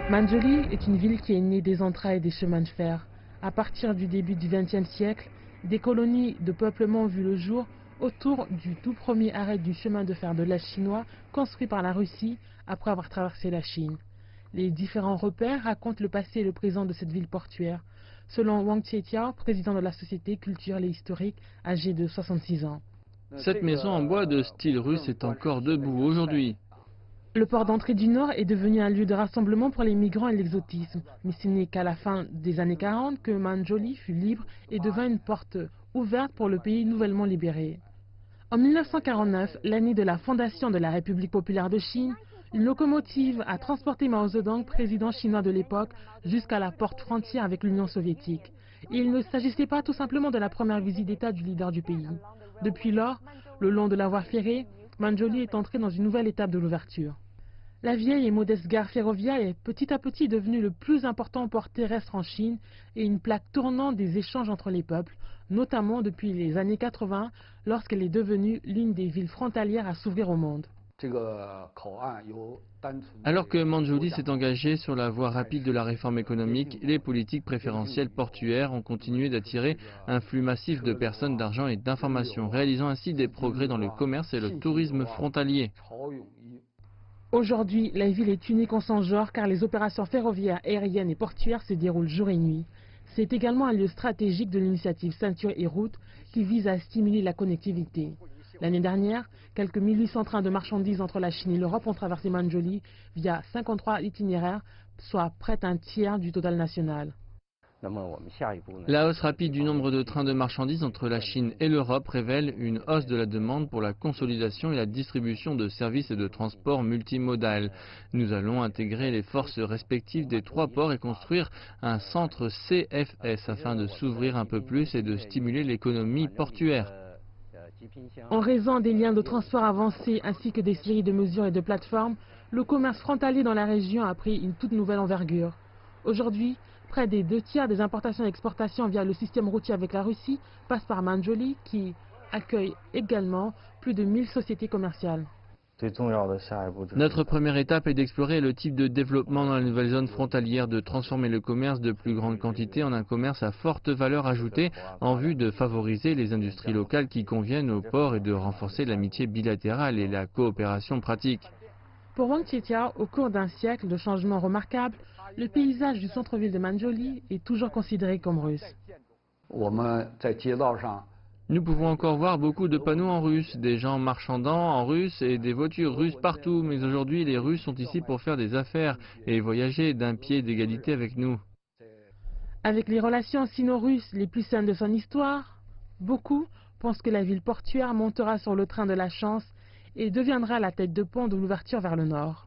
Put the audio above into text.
Manjoli est une ville qui est née des entrailles des chemins de fer. À partir du début du XXe siècle, des colonies de peuplement ont vu le jour autour du tout premier arrêt du chemin de fer de l'Est chinois construit par la Russie après avoir traversé la Chine. Les différents repères racontent le passé et le présent de cette ville portuaire. Selon Wang Tietiao, président de la Société culturelle et historique, âgé de 66 ans. Cette maison en bois de style russe est encore debout aujourd'hui. Le port d'entrée du Nord est devenu un lieu de rassemblement pour les migrants et l'exotisme, mais ce n'est qu'à la fin des années 40 que Manjoli fut libre et devint une porte ouverte pour le pays nouvellement libéré. En 1949, l'année de la fondation de la République populaire de Chine, une locomotive a transporté Mao Zedong, président chinois de l'époque, jusqu'à la porte frontière avec l'Union soviétique. Et il ne s'agissait pas tout simplement de la première visite d'État du leader du pays. Depuis lors, le long de la voie ferrée, Manjoli est entré dans une nouvelle étape de l'ouverture. La vieille et modeste gare ferroviaire est petit à petit devenue le plus important port terrestre en Chine et une plaque tournante des échanges entre les peuples, notamment depuis les années 80, lorsqu'elle est devenue l'une des villes frontalières à s'ouvrir au monde. Alors que Manjoli s'est engagé sur la voie rapide de la réforme économique, les politiques préférentielles portuaires ont continué d'attirer un flux massif de personnes, d'argent et d'informations, réalisant ainsi des progrès dans le commerce et le tourisme frontalier. Aujourd'hui, la ville est unique en son genre car les opérations ferroviaires, aériennes et portuaires se déroulent jour et nuit. C'est également un lieu stratégique de l'initiative Ceinture et Route qui vise à stimuler la connectivité. L'année dernière, quelques 1800 trains de marchandises entre la Chine et l'Europe ont traversé Manjoli via 53 itinéraires, soit près d'un tiers du total national. La hausse rapide du nombre de trains de marchandises entre la Chine et l'Europe révèle une hausse de la demande pour la consolidation et la distribution de services et de transports multimodal. Nous allons intégrer les forces respectives des trois ports et construire un centre CFS afin de s'ouvrir un peu plus et de stimuler l'économie portuaire. En raison des liens de transport avancés ainsi que des séries de mesures et de plateformes, le commerce frontalier dans la région a pris une toute nouvelle envergure. Aujourd'hui, près des 2 tiers des importations et exportations via le système routier avec la Russie passent par Manjoli qui accueille également plus de 1000 sociétés commerciales. Notre première étape est d'explorer le type de développement dans la nouvelle zone frontalière, de transformer le commerce de plus grande quantité en un commerce à forte valeur ajoutée en vue de favoriser les industries locales qui conviennent au port et de renforcer l'amitié bilatérale et la coopération pratique. Pour Wang Tietiao, au cours d'un siècle de changements remarquables, le paysage du centre-ville de Manjoli est toujours considéré comme russe. Nous pouvons encore voir beaucoup de panneaux en russe, des gens marchandant en russe et des voitures russes partout, mais aujourd'hui les Russes sont ici pour faire des affaires et voyager d'un pied d'égalité avec nous. Avec les relations sino-russes les plus saines de son histoire, beaucoup pensent que la ville portuaire montera sur le train de la chance et deviendra la tête de pont de l'ouverture vers le nord.